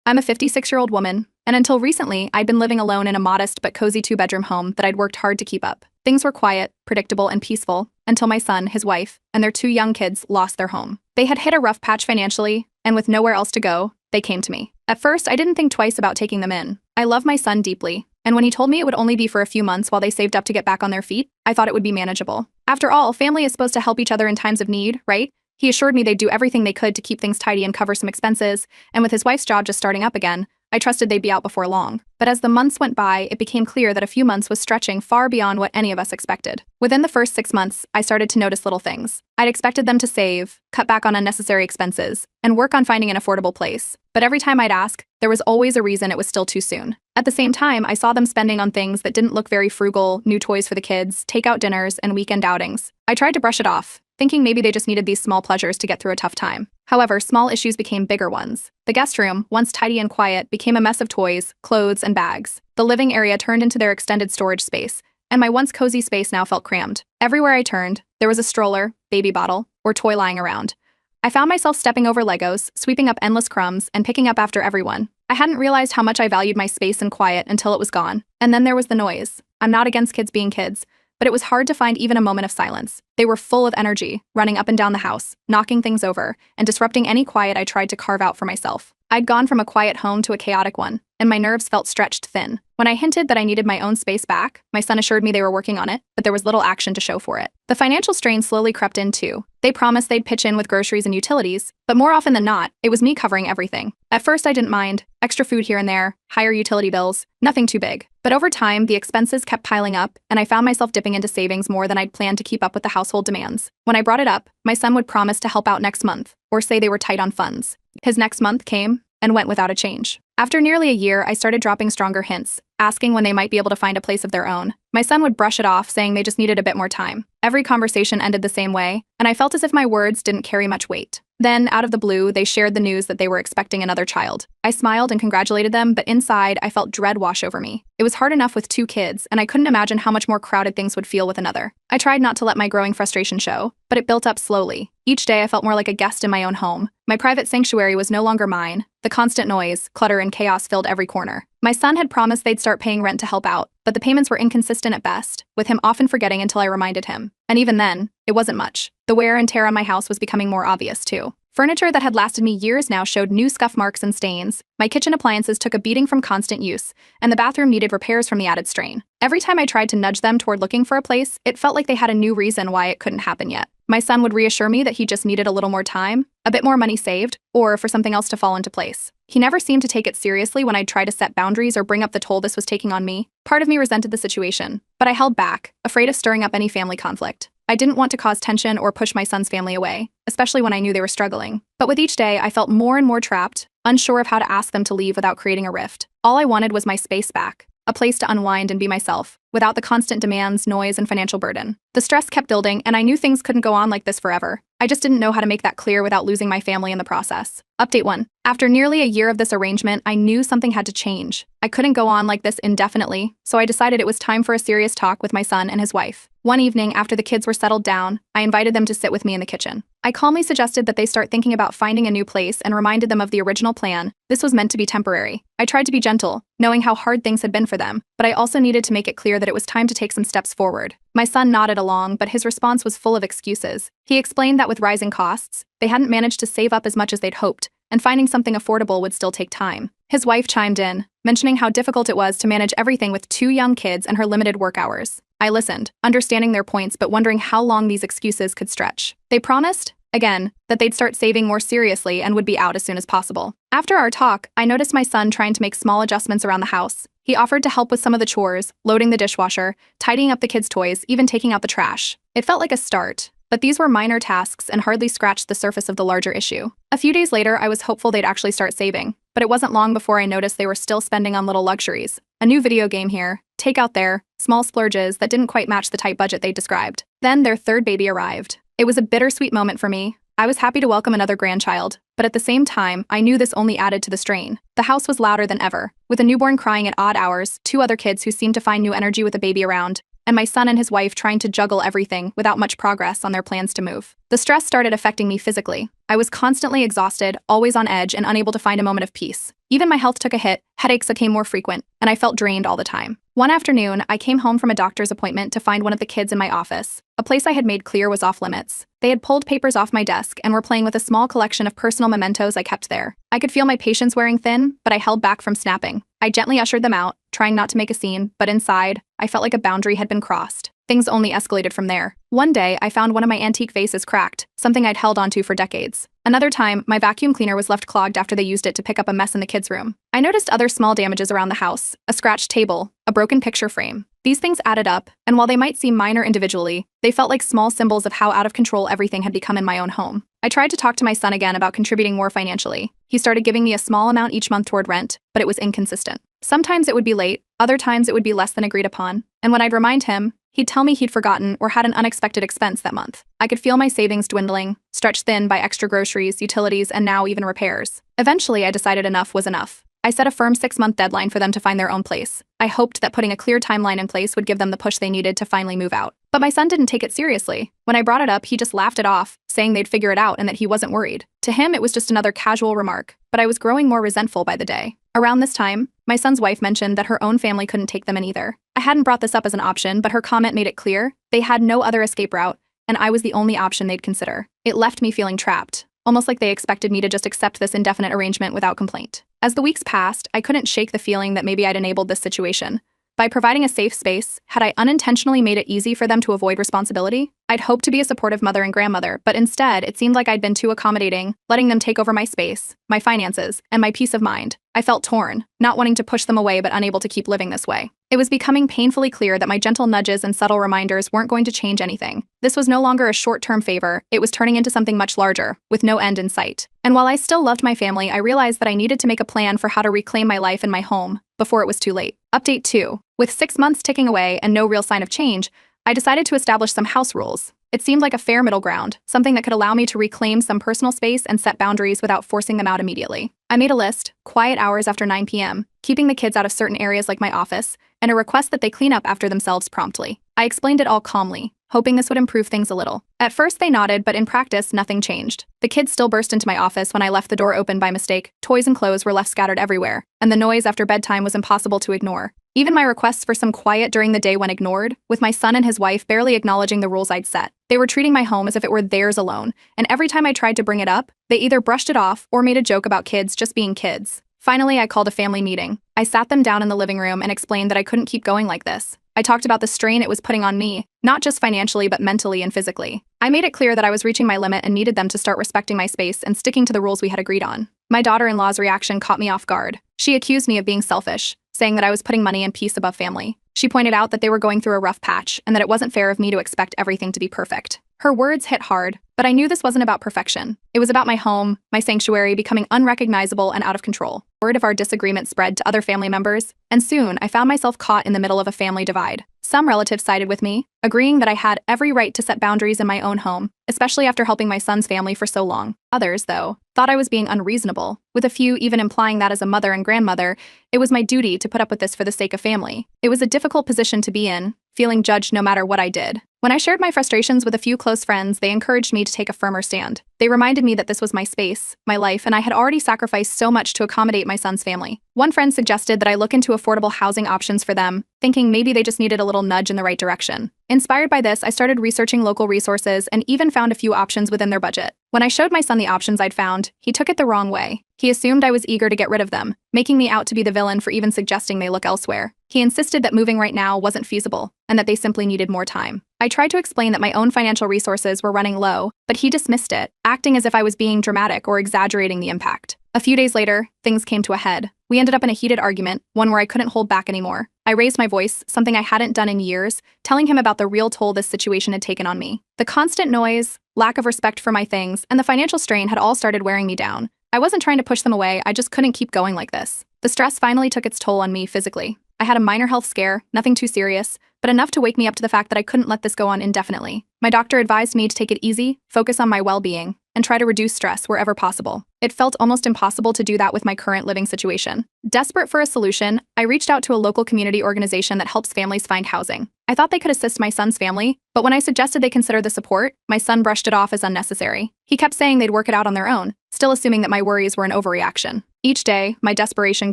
I'm a 56-year-old woman, and until recently, I'd been living alone in a modest but cozy two-bedroom home that I'd worked hard to keep up. Things were quiet, predictable, and peaceful until my son, his wife, and their two young kids lost their home. They had hit a rough patch financially, and with nowhere else to go, they came to me. At first, I didn't think twice about taking them in. I love my son deeply, and when he told me it would only be for a few months while they saved up to get back on their feet, I thought it would be manageable. After all, family is supposed to help each other in times of need, right? He assured me they'd do everything they could to keep things tidy and cover some expenses, and with his wife's job just starting up again, I trusted they'd be out before long. But as the months went by, it became clear that a few months was stretching far beyond what any of us expected. Within the first 6 months, I started to notice little things. I'd expected them to save, cut back on unnecessary expenses, and work on finding an affordable place. But every time I'd ask, there was always a reason it was still too soon. At the same time, I saw them spending on things that didn't look very frugal: new toys for the kids, takeout dinners, and weekend outings. I tried to brush it off, thinking maybe they just needed these small pleasures to get through a tough time. However, small issues became bigger ones. The guest room, once tidy and quiet, became a mess of toys, clothes, and bags. The living area turned into their extended storage space, and my once cozy space now felt crammed. Everywhere I turned, there was a stroller, baby bottle, or toy lying around. I found myself stepping over Legos, sweeping up endless crumbs, and picking up after everyone. I hadn't realized how much I valued my space and quiet until it was gone. And then there was the noise. I'm not against kids being kids, but it was hard to find even a moment of silence. They were full of energy, running up and down the house, knocking things over, and disrupting any quiet I tried to carve out for myself. I'd gone from a quiet home to a chaotic one, and my nerves felt stretched thin. When I hinted that I needed my own space back, my son assured me they were working on it, but there was little action to show for it. The financial strain slowly crept in too. They promised they'd pitch in with groceries and utilities, but more often than not, it was me covering everything. At first I didn't mind, extra food here and there, higher utility bills, nothing too big. But over time, the expenses kept piling up, and I found myself dipping into savings more than I'd planned to keep up with the household demands. When I brought it up, my son would promise to help out next month, or say they were tight on funds. His next month came and went without a change. After nearly a year, I started dropping stronger hints, asking when they might be able to find a place of their own. My son would brush it off, saying they just needed a bit more time. Every conversation ended the same way, and I felt as if my words didn't carry much weight. Then, out of the blue, they shared the news that they were expecting another child. I smiled and congratulated them, but inside, I felt dread wash over me. It was hard enough with 2 kids, and I couldn't imagine how much more crowded things would feel with another. I tried not to let my growing frustration show, but it built up slowly. Each day, I felt more like a guest in my own home. My private sanctuary was no longer mine. The constant noise, clutter, and chaos filled every corner. My son had promised they'd start paying rent to help out, but the payments were inconsistent at best, with him often forgetting until I reminded him. And even then, it wasn't much. The wear and tear on my house was becoming more obvious, too. Furniture that had lasted me years now showed new scuff marks and stains. My kitchen appliances took a beating from constant use, and the bathroom needed repairs from the added strain. Every time I tried to nudge them toward looking for a place, it felt like they had a new reason why it couldn't happen yet. My son would reassure me that he just needed a little more time, a bit more money saved, or for something else to fall into place. He never seemed to take it seriously when I'd try to set boundaries or bring up the toll this was taking on me. Part of me resented the situation, but I held back, afraid of stirring up any family conflict. I didn't want to cause tension or push my son's family away, especially when I knew they were struggling. But with each day, I felt more and more trapped, unsure of how to ask them to leave without creating a rift. All I wanted was my space back, a place to unwind and be myself, without the constant demands, noise, and financial burden. The stress kept building, and I knew things couldn't go on like this forever. I just didn't know how to make that clear without losing my family in the process. Update 1. After nearly a year of this arrangement, I knew something had to change. I couldn't go on like this indefinitely, so I decided it was time for a serious talk with my son and his wife. One evening, after the kids were settled down, I invited them to sit with me in the kitchen. I calmly suggested that they start thinking about finding a new place and reminded them of the original plan. This was meant to be temporary. I tried to be gentle, knowing how hard things had been for them, but I also needed to make it clear that it was time to take some steps forward. My son nodded along, but his response was full of excuses. He explained that with rising costs, they hadn't managed to save up as much as they'd hoped, and finding something affordable would still take time. His wife chimed in, mentioning how difficult it was to manage everything with 2 young kids and her limited work hours. I listened, understanding their points but wondering how long these excuses could stretch. They promised, again, that they'd start saving more seriously and would be out as soon as possible. After our talk, I noticed my son trying to make small adjustments around the house. He offered to help with some of the chores, loading the dishwasher, tidying up the kids' toys, even taking out the trash. It felt like a start, but these were minor tasks and hardly scratched the surface of the larger issue. A few days later, I was hopeful they'd actually start saving, but it wasn't long before I noticed they were still spending on little luxuries. A new video game here, takeout there, small splurges that didn't quite match the tight budget they described. Then their 3rd baby arrived. It was a bittersweet moment for me. I was happy to welcome another grandchild, but at the same time, I knew this only added to the strain. The house was louder than ever, with a newborn crying at odd hours, 2 other kids who seemed to find new energy with a baby around, and my son and his wife trying to juggle everything without much progress on their plans to move. The stress started affecting me physically. I was constantly exhausted, always on edge, and unable to find a moment of peace. Even my health took a hit, headaches became more frequent, and I felt drained all the time. One afternoon, I came home from a doctor's appointment to find one of the kids in my office, a place I had made clear was off limits. They had pulled papers off my desk and were playing with a small collection of personal mementos I kept there. I could feel my patience wearing thin, but I held back from snapping. I gently ushered them out, trying not to make a scene, but inside, I felt like a boundary had been crossed. Things only escalated from there. One day, I found one of my antique vases cracked, something I'd held onto for decades. Another time, my vacuum cleaner was left clogged after they used it to pick up a mess in the kids' room. I noticed other small damages around the house, a scratched table, a broken picture frame. These things added up, and while they might seem minor individually, they felt like small symbols of how out of control everything had become in my own home. I tried to talk to my son again about contributing more financially. He started giving me a small amount each month toward rent, but it was inconsistent. Sometimes it would be late, other times it would be less than agreed upon, and when I'd remind him, he'd tell me he'd forgotten or had an unexpected expense that month. I could feel my savings dwindling, stretched thin by extra groceries, utilities, and now even repairs. Eventually, I decided enough was enough. I set a firm 6-month deadline for them to find their own place. I hoped that putting a clear timeline in place would give them the push they needed to finally move out. But my son didn't take it seriously. When I brought it up, he just laughed it off, saying they'd figure it out and that he wasn't worried. To him, it was just another casual remark, but I was growing more resentful by the day. Around this time, my son's wife mentioned that her own family couldn't take them in either. I hadn't brought this up as an option, but her comment made it clear they had no other escape route, and I was the only option they'd consider. It left me feeling trapped, almost like they expected me to just accept this indefinite arrangement without complaint. As the weeks passed, I couldn't shake the feeling that maybe I'd enabled this situation. By providing a safe space, had I unintentionally made it easy for them to avoid responsibility? I'd hoped to be a supportive mother and grandmother, but instead, it seemed like I'd been too accommodating, letting them take over my space, my finances, and my peace of mind. I felt torn, not wanting to push them away but unable to keep living this way. It was becoming painfully clear that my gentle nudges and subtle reminders weren't going to change anything. This was no longer a short-term favor, it was turning into something much larger, with no end in sight. And while I still loved my family, I realized that I needed to make a plan for how to reclaim my life and my home before it was too late. Update 2. With 6 months ticking away and no real sign of change, I decided to establish some house rules. It seemed like a fair middle ground, something that could allow me to reclaim some personal space and set boundaries without forcing them out immediately. I made a list, quiet hours after 9 p.m., keeping the kids out of certain areas like my office, and a request that they clean up after themselves promptly. I explained it all calmly, hoping this would improve things a little. At first they nodded, but in practice, nothing changed. The kids still burst into my office when I left the door open by mistake, toys and clothes were left scattered everywhere, and the noise after bedtime was impossible to ignore. Even my requests for some quiet during the day went ignored, with my son and his wife barely acknowledging the rules I'd set. They were treating my home as if it were theirs alone, and every time I tried to bring it up, they either brushed it off or made a joke about kids just being kids. Finally, I called a family meeting. I sat them down in the living room and explained that I couldn't keep going like this. I talked about the strain it was putting on me, not just financially but mentally and physically. I made it clear that I was reaching my limit and needed them to start respecting my space and sticking to the rules we had agreed on. My daughter-in-law's reaction caught me off guard. She accused me of being selfish, saying that I was putting money and peace above family. She pointed out that they were going through a rough patch and that it wasn't fair of me to expect everything to be perfect. Her words hit hard, but I knew this wasn't about perfection. It was about my home, my sanctuary becoming unrecognizable and out of control. Word of our disagreement spread to other family members, and soon I found myself caught in the middle of a family divide. Some relatives sided with me, agreeing that I had every right to set boundaries in my own home, especially after helping my son's family for so long. Others, though, thought I was being unreasonable, with a few even implying that as a mother and grandmother, it was my duty to put up with this for the sake of family. It was a difficult position to be in, feeling judged no matter what I did. When I shared my frustrations with a few close friends, they encouraged me to take a firmer stand. They reminded me that this was my space, my life, and I had already sacrificed so much to accommodate my son's family. One friend suggested that I look into affordable housing options for them, thinking maybe they just needed a little nudge in the right direction. Inspired by this, I started researching local resources and even found a few options within their budget. When I showed my son the options I'd found, he took it the wrong way. He assumed I was eager to get rid of them, making me out to be the villain for even suggesting they look elsewhere. He insisted that moving right now wasn't feasible, and that they simply needed more time. I tried to explain that my own financial resources were running low, but he dismissed it, acting as if I was being dramatic or exaggerating the impact. A few days later, things came to a head. We ended up in a heated argument, one where I couldn't hold back anymore. I raised my voice, something I hadn't done in years, telling him about the real toll this situation had taken on me. The constant noise, lack of respect for my things, and the financial strain had all started wearing me down. I wasn't trying to push them away, I just couldn't keep going like this. The stress finally took its toll on me physically. I had a minor health scare, nothing too serious, but enough to wake me up to the fact that I couldn't let this go on indefinitely. My doctor advised me to take it easy, focus on my well-being, and try to reduce stress wherever possible. It felt almost impossible to do that with my current living situation. Desperate for a solution, I reached out to a local community organization that helps families find housing. I thought they could assist my son's family, but when I suggested they consider the support, my son brushed it off as unnecessary. He kept saying they'd work it out on their own, still assuming that my worries were an overreaction. Each day, my desperation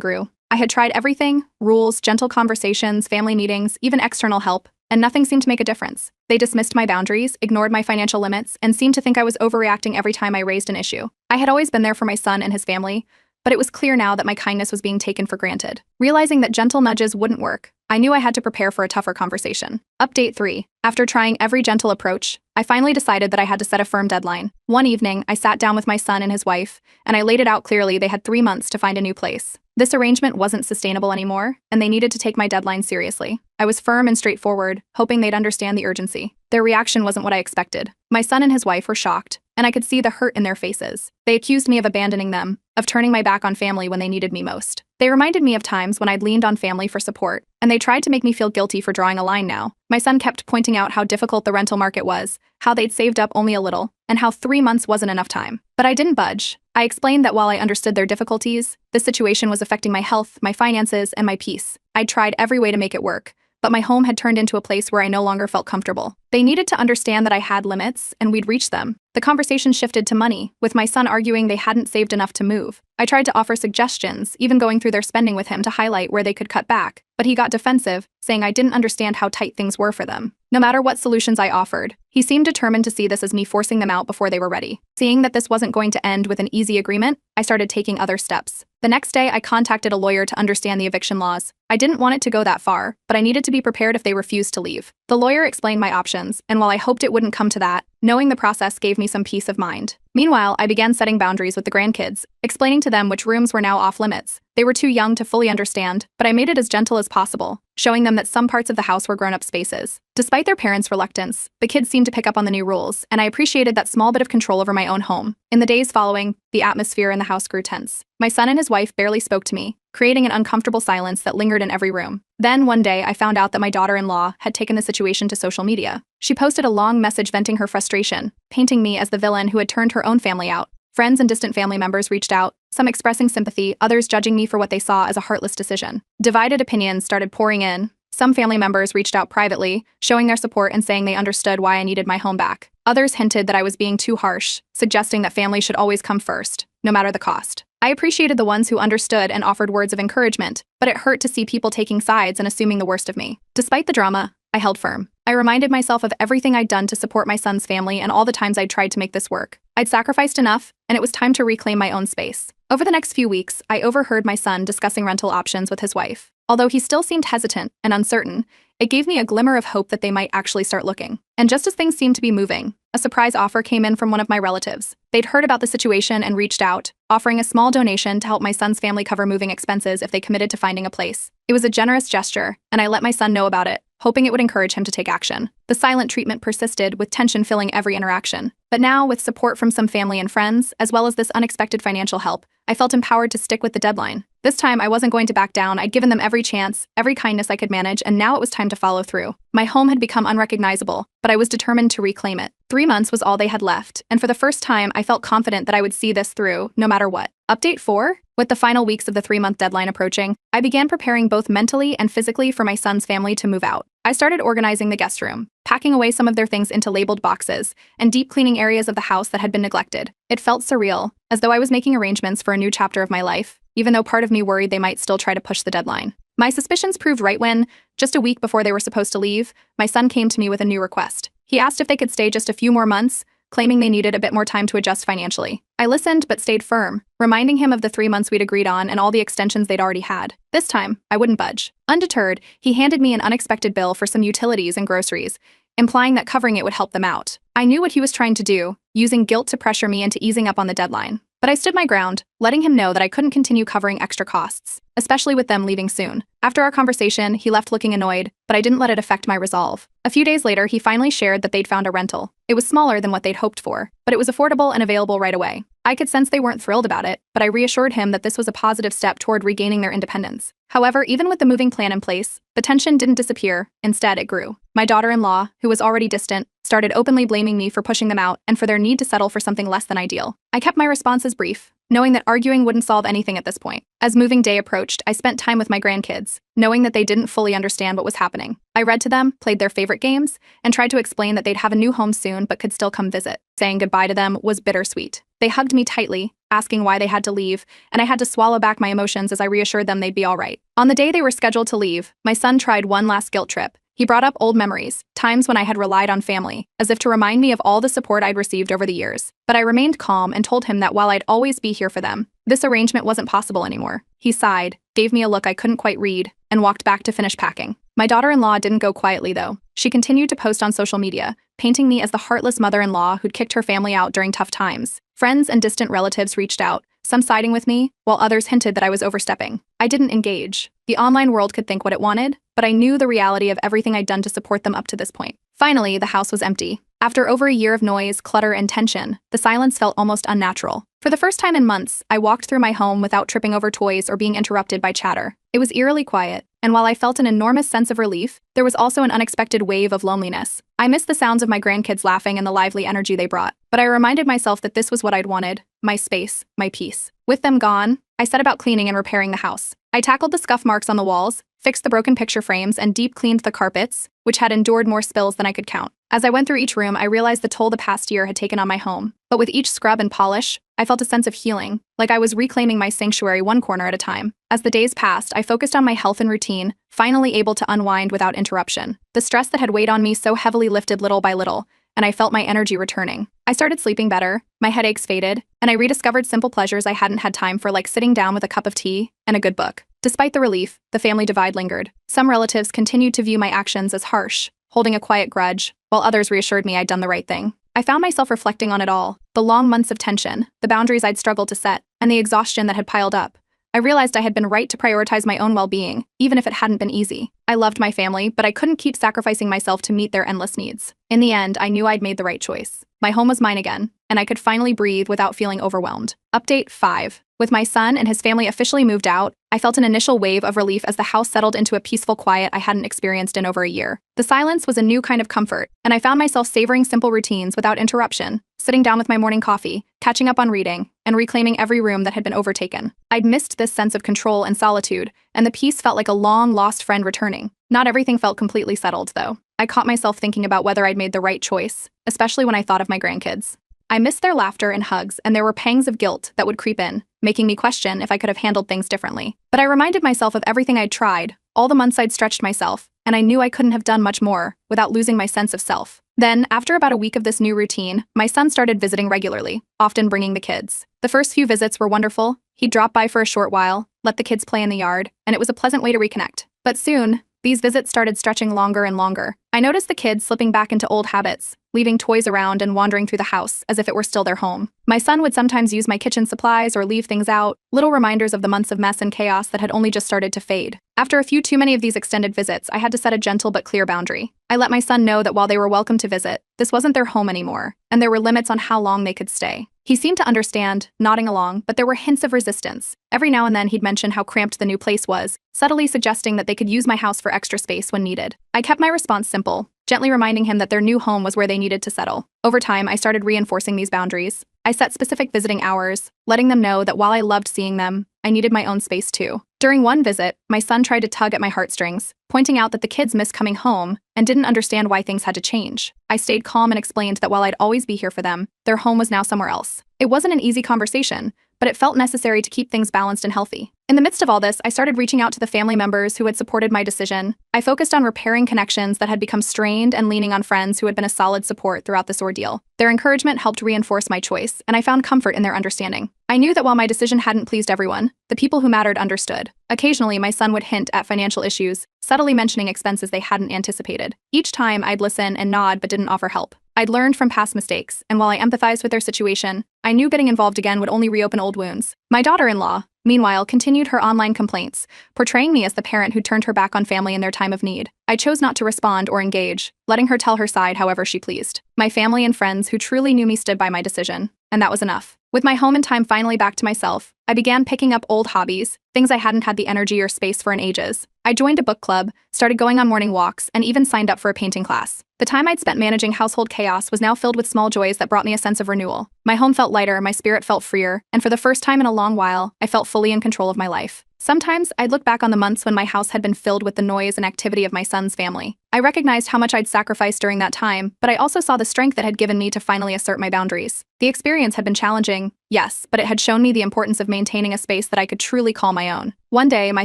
grew. I had tried everything: rules, gentle conversations, family meetings, even external help, and nothing seemed to make a difference. They dismissed my boundaries, ignored my financial limits, and seemed to think I was overreacting every time I raised an issue. I had always been there for my son and his family, but it was clear now that my kindness was being taken for granted. Realizing that gentle nudges wouldn't work, I knew I had to prepare for a tougher conversation. Update 3. After trying every gentle approach, I finally decided that I had to set a firm deadline. One evening, I sat down with my son and his wife, and I laid it out clearly they had 3 months to find a new place. This arrangement wasn't sustainable anymore, and they needed to take my deadline seriously. I was firm and straightforward, hoping they'd understand the urgency. Their reaction wasn't what I expected. My son and his wife were shocked, and I could see the hurt in their faces. They accused me of abandoning them, of turning my back on family when they needed me most. They reminded me of times when I'd leaned on family for support, and they tried to make me feel guilty for drawing a line now. My son kept pointing out how difficult the rental market was, how they'd saved up only a little, and how 3 months wasn't enough time. But I didn't budge. I explained that while I understood their difficulties, the situation was affecting my health, my finances, and my peace. I'd tried every way to make it work, but my home had turned into a place where I no longer felt comfortable. They needed to understand that I had limits, and we'd reach them. The conversation shifted to money, with my son arguing they hadn't saved enough to move. I tried to offer suggestions, even going through their spending with him to highlight where they could cut back, but he got defensive, saying I didn't understand how tight things were for them. No matter what solutions I offered, he seemed determined to see this as me forcing them out before they were ready. Seeing that this wasn't going to end with an easy agreement, I started taking other steps. The next day, I contacted a lawyer to understand the eviction laws. I didn't want it to go that far, but I needed to be prepared if they refused to leave. The lawyer explained my options, and while I hoped it wouldn't come to that, knowing the process gave me some peace of mind. Meanwhile, I began setting boundaries with the grandkids, explaining to them which rooms were now off limits. They were too young to fully understand, but I made it as gentle as possible, showing them that some parts of the house were grown-up spaces. Despite their parents' reluctance, the kids seemed to pick up on the new rules, and I appreciated that small bit of control over my own home. In the days following, the atmosphere in the house grew tense. My son and his wife barely spoke to me, creating an uncomfortable silence that lingered in every room. Then, one day, I found out that my daughter-in-law had taken the situation to social media. She posted a long message venting her frustration, painting me as the villain who had turned her own family out. Friends and distant family members reached out, some expressing sympathy, others judging me for what they saw as a heartless decision. Divided opinions started pouring in. Some family members reached out privately, showing their support and saying they understood why I needed my home back. Others hinted that I was being too harsh, suggesting that family should always come first, no matter the cost. I appreciated the ones who understood and offered words of encouragement, but it hurt to see people taking sides and assuming the worst of me. Despite the drama, I held firm. I reminded myself of everything I'd done to support my son's family and all the times I'd tried to make this work. I'd sacrificed enough, and it was time to reclaim my own space. Over the next few weeks, I overheard my son discussing rental options with his wife. Although he still seemed hesitant and uncertain, it gave me a glimmer of hope that they might actually start looking. And just as things seemed to be moving, a surprise offer came in from one of my relatives. They'd heard about the situation and reached out, offering a small donation to help my son's family cover moving expenses if they committed to finding a place. It was a generous gesture, and I let my son know about it, hoping it would encourage him to take action. The silent treatment persisted, with tension filling every interaction. But now, with support from some family and friends, as well as this unexpected financial help, I felt empowered to stick with the deadline. This time, I wasn't going to back down. I'd given them every chance, every kindness I could manage, and now it was time to follow through. My home had become unrecognizable, but I was determined to reclaim it. 3 months was all they had left, and for the first time, I felt confident that I would see this through, no matter what. Update 4? With the final weeks of the 3-month deadline approaching, I began preparing both mentally and physically for my son's family to move out. I started organizing the guest room, packing away some of their things into labeled boxes, and deep cleaning areas of the house that had been neglected. It felt surreal, as though I was making arrangements for a new chapter of my life, even though part of me worried they might still try to push the deadline. My suspicions proved right when, just a week before they were supposed to leave, my son came to me with a new request. He asked if they could stay just a few more months, claiming they needed a bit more time to adjust financially. I listened but stayed firm, reminding him of the 3 months we'd agreed on and all the extensions they'd already had. This time, I wouldn't budge. Undeterred, he handed me an unexpected bill for some utilities and groceries, implying that covering it would help them out. I knew what he was trying to do, using guilt to pressure me into easing up on the deadline. But I stood my ground, letting him know that I couldn't continue covering extra costs, especially with them leaving soon. After our conversation, he left looking annoyed, but I didn't let it affect my resolve. A few days later, he finally shared that they'd found a rental. It was smaller than what they'd hoped for, but it was affordable and available right away. I could sense they weren't thrilled about it, but I reassured him that this was a positive step toward regaining their independence. However, even with the moving plan in place, the tension didn't disappear. Instead, it grew. My daughter-in-law, who was already distant, started openly blaming me for pushing them out and for their need to settle for something less than ideal. I kept my responses brief, knowing that arguing wouldn't solve anything at this point. As moving day approached, I spent time with my grandkids, knowing that they didn't fully understand what was happening. I read to them, played their favorite games, and tried to explain that they'd have a new home soon but could still come visit. Saying goodbye to them was bittersweet. They hugged me tightly, asking why they had to leave, and I had to swallow back my emotions as I reassured them they'd be all right. On the day they were scheduled to leave, my son tried one last guilt trip. He brought up old memories, times when I had relied on family, as if to remind me of all the support I'd received over the years. But I remained calm and told him that while I'd always be here for them, this arrangement wasn't possible anymore. He sighed, gave me a look I couldn't quite read, and walked back to finish packing. My daughter-in-law didn't go quietly, though. She continued to post on social media, painting me as the heartless mother-in-law who'd kicked her family out during tough times. Friends and distant relatives reached out, some siding with me, while others hinted that I was overstepping. I didn't engage. The online world could think what it wanted, but I knew the reality of everything I'd done to support them up to this point. Finally, the house was empty. After over a year of noise, clutter, and tension, the silence felt almost unnatural. For the first time in months, I walked through my home without tripping over toys or being interrupted by chatter. It was eerily quiet, and while I felt an enormous sense of relief, there was also an unexpected wave of loneliness. I missed the sounds of my grandkids laughing and the lively energy they brought, but I reminded myself that this was what I'd wanted: my space, my peace. With them gone, I set about cleaning and repairing the house. I tackled the scuff marks on the walls, fixed the broken picture frames, and deep cleaned the carpets, which had endured more spills than I could count. As I went through each room, I realized the toll the past year had taken on my home. But with each scrub and polish, I felt a sense of healing, like I was reclaiming my sanctuary one corner at a time. As the days passed, I focused on my health and routine, finally able to unwind without interruption. The stress that had weighed on me so heavily lifted little by little, and I felt my energy returning. I started sleeping better, my headaches faded, and I rediscovered simple pleasures I hadn't had time for, like sitting down with a cup of tea and a good book. Despite the relief, the family divide lingered. Some relatives continued to view my actions as harsh, holding a quiet grudge, while others reassured me I'd done the right thing. I found myself reflecting on it all: the long months of tension, the boundaries I'd struggled to set, and the exhaustion that had piled up. I realized I had been right to prioritize my own well-being, even if it hadn't been easy. I loved my family, but I couldn't keep sacrificing myself to meet their endless needs. In the end, I knew I'd made the right choice. My home was mine again, and I could finally breathe without feeling overwhelmed. Update 5. With my son and his family officially moved out, I felt an initial wave of relief as the house settled into a peaceful quiet I hadn't experienced in over a year. The silence was a new kind of comfort, and I found myself savoring simple routines without interruption, sitting down with my morning coffee, catching up on reading, and reclaiming every room that had been overtaken. I'd missed this sense of control and solitude, and the peace felt like a long-lost friend returning. Not everything felt completely settled, though. I caught myself thinking about whether I'd made the right choice, especially when I thought of my grandkids. I missed their laughter and hugs, and there were pangs of guilt that would creep in, making me question if I could have handled things differently. But I reminded myself of everything I'd tried, all the months I'd stretched myself, and I knew I couldn't have done much more without losing my sense of self. Then, after about a week of this new routine, my son started visiting regularly, often bringing the kids. The first few visits were wonderful. He'd drop by for a short while, let the kids play in the yard, and it was a pleasant way to reconnect. But soon, these visits started stretching longer and longer. I noticed the kids slipping back into old habits, leaving toys around and wandering through the house as if it were still their home. My son would sometimes use my kitchen supplies or leave things out, little reminders of the months of mess and chaos that had only just started to fade. After a few too many of these extended visits, I had to set a gentle but clear boundary. I let my son know that while they were welcome to visit, this wasn't their home anymore, and there were limits on how long they could stay. He seemed to understand, nodding along, but there were hints of resistance. Every now and then he'd mention how cramped the new place was, subtly suggesting that they could use my house for extra space when needed. I kept my response simple, gently reminding him that their new home was where they needed to settle. Over time, I started reinforcing these boundaries. I set specific visiting hours, letting them know that while I loved seeing them, I needed my own space too. During one visit, my son tried to tug at my heartstrings, pointing out that the kids missed coming home and didn't understand why things had to change. I stayed calm and explained that while I'd always be here for them, their home was now somewhere else. It wasn't an easy conversation, but it felt necessary to keep things balanced and healthy. In the midst of all this, I started reaching out to the family members who had supported my decision. I focused on repairing connections that had become strained and leaning on friends who had been a solid support throughout this ordeal. Their encouragement helped reinforce my choice, and I found comfort in their understanding. I knew that while my decision hadn't pleased everyone, the people who mattered understood. Occasionally, my son would hint at financial issues, subtly mentioning expenses they hadn't anticipated. Each time, I'd listen and nod but didn't offer help. I'd learned from past mistakes, and while I empathized with their situation, I knew getting involved again would only reopen old wounds. My daughter-in-law, meanwhile, continued her online complaints, portraying me as the parent who turned her back on family in their time of need. I chose not to respond or engage, letting her tell her side however she pleased. My family and friends who truly knew me stood by my decision, and that was enough. With my home and time finally back to myself, I began picking up old hobbies, things I hadn't had the energy or space for in ages. I joined a book club, started going on morning walks, and even signed up for a painting class. The time I'd spent managing household chaos was now filled with small joys that brought me a sense of renewal. My home felt lighter, my spirit felt freer, and for the first time in a long while, I felt fully in control of my life. Sometimes, I'd look back on the months when my house had been filled with the noise and activity of my son's family. I recognized how much I'd sacrificed during that time, but I also saw the strength it had given me to finally assert my boundaries. The experience had been challenging, yes, but it had shown me the importance of maintaining a space that I could truly call my own. One day, my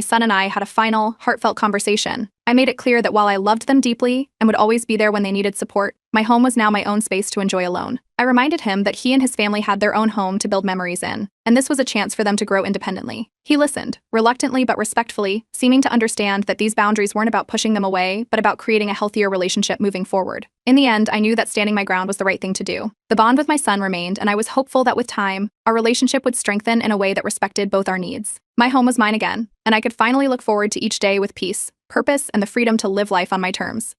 son and I had a final, heartfelt conversation. I made it clear that while I loved them deeply and would always be there when they needed support, my home was now my own space to enjoy alone. I reminded him that he and his family had their own home to build memories in, and this was a chance for them to grow independently. He listened, reluctantly but respectfully, seeming to understand that these boundaries weren't about pushing them away, but about creating a healthier relationship moving forward. In the end, I knew that standing my ground was the right thing to do. The bond with my son remained, and I was hopeful that with time, our relationship would strengthen in a way that respected both our needs. My home was mine again, and I could finally look forward to each day with peace, purpose, and the freedom to live life on my terms.